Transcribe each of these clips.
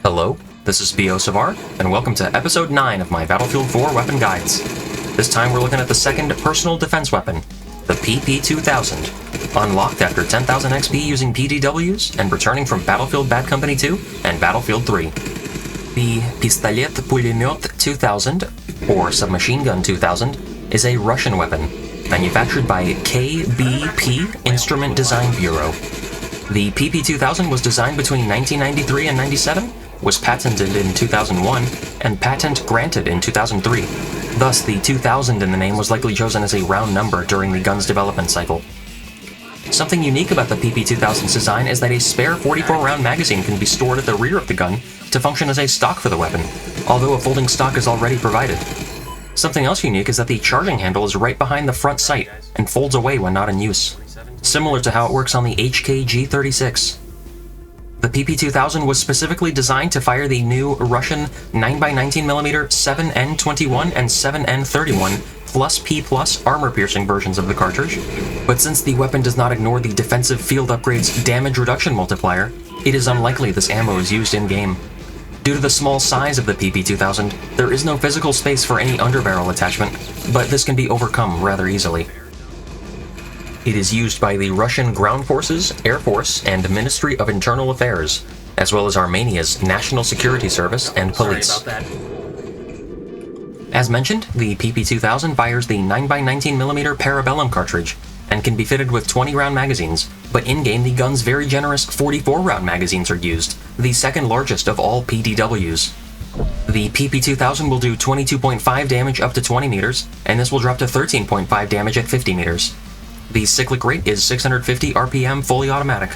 Hello, this is Biot-Savart, and welcome to episode 9 of my Battlefield 4 weapon guides. This time we're looking at the second personal defense weapon, the PP-2000, unlocked after 10,000 XP using PDWs and returning from Battlefield Bad Company 2 and Battlefield 3. The Pistolet-Pulemyot 2000, or Submachine Gun 2000, is a Russian weapon, manufactured by KBP Instrument Design Bureau. The PP-2000 was designed between 1993 and 97, was patented in 2001, and patent granted in 2003. Thus, the 2000 in the name was likely chosen as a round number during the gun's development cycle. Something unique about the PP-2000's design is that a spare 44-round magazine can be stored at the rear of the gun to function as a stock for the weapon, although a folding stock is already provided. Something else unique is that the charging handle is right behind the front sight and folds away when not in use, similar to how it works on the HK-G36. The PP-2000 was specifically designed to fire the new Russian 9x19mm 7N21 and 7N31 plus P+ armor-piercing versions of the cartridge, but since the weapon does not ignore the defensive field upgrade's damage reduction multiplier, it is unlikely this ammo is used in-game. Due to the small size of the PP-2000, there is no physical space for any underbarrel attachment, but this can be overcome rather easily. It is used by the Russian Ground Forces, Air Force, and Ministry of Internal Affairs, as well as Armenia's National Security Service and Police. As mentioned, the PP-2000 fires the 9x19mm Parabellum cartridge, and can be fitted with 20-round magazines, but in-game the gun's very generous 44-round magazines are used, the second largest of all PDWs. The PP-2000 will do 22.5 damage up to 20 meters, and this will drop to 13.5 damage at 50 meters. The cyclic rate is 650 RPM fully automatic.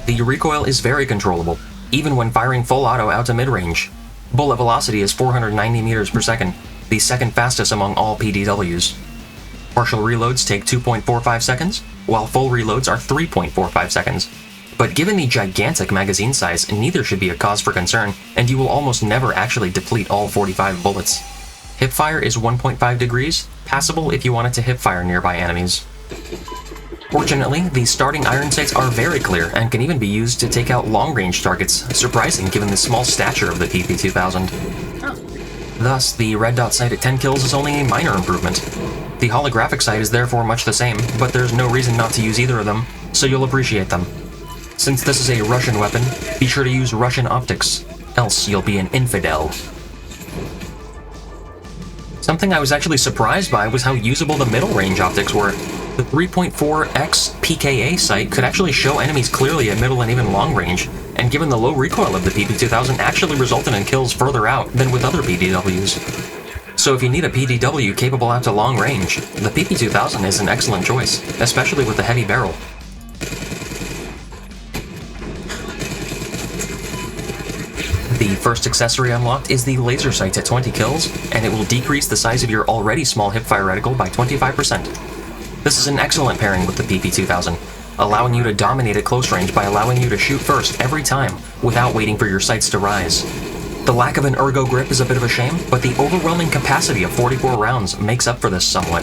The recoil is very controllable, even when firing full auto out to mid-range. Bullet velocity is 490 meters per second, the second fastest among all PDWs. Partial reloads take 2.45 seconds, while full reloads are 3.45 seconds. But given the gigantic magazine size, neither should be a cause for concern, and you will almost never actually deplete all 45 bullets. Hipfire is 1.5 degrees, passable if you wanted to hipfire nearby enemies. Fortunately, the starting iron sights are very clear and can even be used to take out long-range targets, surprising given the small stature of the PP-2000. Thus, the red dot sight at 10 kills is only a minor improvement. The holographic sight is therefore much the same, but there's no reason not to use either of them, so you'll appreciate them. Since this is a Russian weapon, be sure to use Russian optics, else you'll be an infidel. Something I was actually surprised by was how usable the middle-range optics were. The 3.4x PKA sight could actually show enemies clearly at middle and even long range, and given the low recoil of the PP-2000 actually resulted in kills further out than with other PDWs. So if you need a PDW capable out to long range, the PP-2000 is an excellent choice, especially with the heavy barrel. The first accessory unlocked is the laser sight at 20 kills, and it will decrease the size of your already small hipfire reticle by 25%. This is an excellent pairing with the PP-2000, allowing you to dominate at close range by allowing you to shoot first every time, without waiting for your sights to rise. The lack of an ergo grip is a bit of a shame, but the overwhelming capacity of 44 rounds makes up for this somewhat.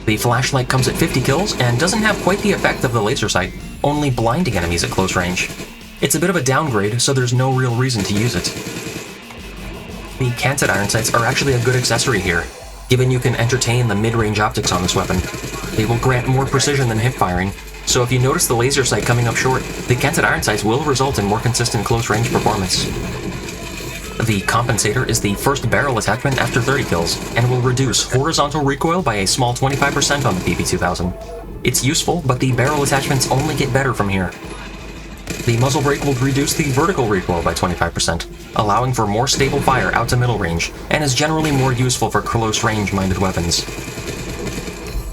The flashlight comes at 50 kills and doesn't have quite the effect of the laser sight, only blinding enemies at close range. It's a bit of a downgrade, so there's no real reason to use it. The canted iron sights are actually a good accessory here, given you can entertain the mid-range optics on this weapon. They will grant more precision than hip firing, so if you notice the laser sight coming up short, the canted iron sights will result in more consistent close-range performance. The compensator is the first barrel attachment after 30 kills, and will reduce horizontal recoil by a small 25% on the PP-2000. It's useful, but the barrel attachments only get better from here. The muzzle brake will reduce the vertical recoil by 25%, allowing for more stable fire out to middle range, and is generally more useful for close range-minded weapons.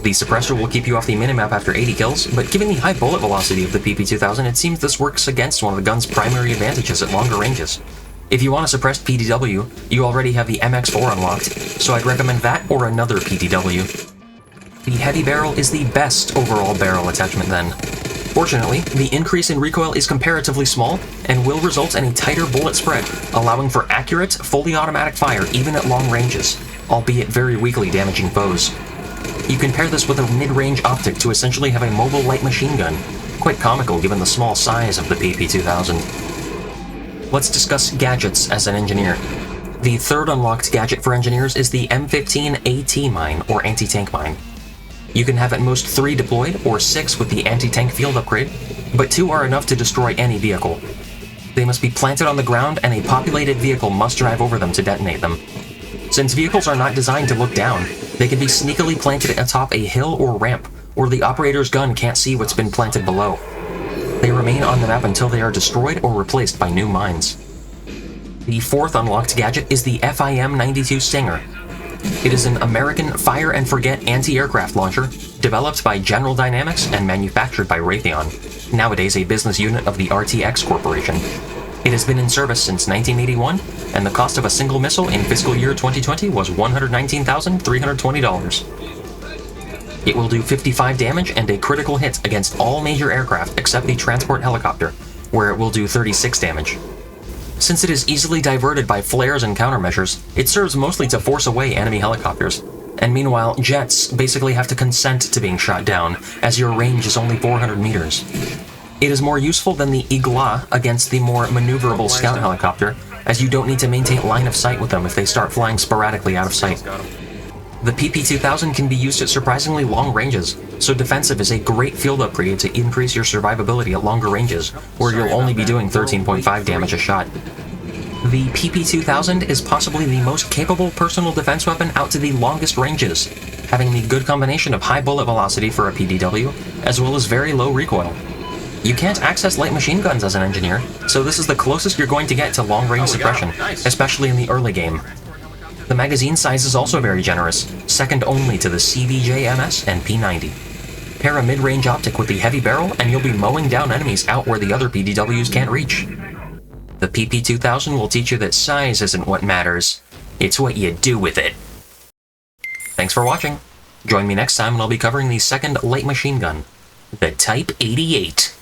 The suppressor will keep you off the minimap after 80 kills, but given the high bullet velocity of the PP-2000, it seems this works against one of the gun's primary advantages at longer ranges. If you want a suppressed PDW, you already have the MX4 unlocked, so I'd recommend that or another PDW. The heavy barrel is the best overall barrel attachment then. Fortunately, the increase in recoil is comparatively small, and will result in a tighter bullet spread, allowing for accurate, fully automatic fire even at long ranges, albeit very weakly damaging foes. You can pair this with a mid-range optic to essentially have a mobile light machine gun, quite comical given the small size of the PP-2000. Let's discuss gadgets as an engineer. The third unlocked gadget for engineers is the M15 AT mine, or anti-tank mine. You can have at most 3 deployed, or 6 with the anti-tank field upgrade, but 2 are enough to destroy any vehicle. They must be planted on the ground, and a populated vehicle must drive over them to detonate them. Since vehicles are not designed to look down, they can be sneakily planted atop a hill or ramp, where the operator's gun can't see what's been planted below. They remain on the map until they are destroyed or replaced by new mines. The fourth unlocked gadget is the FIM-92 Stinger. It is an American fire-and-forget anti-aircraft launcher, developed by General Dynamics and manufactured by Raytheon, nowadays a business unit of the RTX Corporation. It has been in service since 1981, and the cost of a single missile in fiscal year 2020 was $119,320. It will do 55 damage and a critical hit against all major aircraft except the transport helicopter, where it will do 36 damage. Since it is easily diverted by flares and countermeasures, it serves mostly to force away enemy helicopters, and meanwhile, jets basically have to consent to being shot down, as your range is only 400 meters. It is more useful than the Igla against the more maneuverable scout helicopter, as you don't need to maintain line of sight with them if they start flying sporadically out of sight. The PP-2000 can be used at surprisingly long ranges, so defensive is a great field upgrade to increase your survivability at longer ranges, where you'll only be doing 13.5 damage a shot. The PP-2000 is possibly the most capable personal defense weapon out to the longest ranges, having the good combination of high bullet velocity for a PDW, as well as very low recoil. You can't access light machine guns as an engineer, so this is the closest you're going to get to long-range suppression, especially in the early game. The magazine size is also very generous, second only to the CVJ-MS and P90. Pair a mid-range optic with the heavy barrel and you'll be mowing down enemies out where the other PDWs can't reach. The PP-2000 will teach you that size isn't what matters, it's what you do with it. Thanks for watching. Join me next time when I'll be covering the second light machine gun, the Type 88.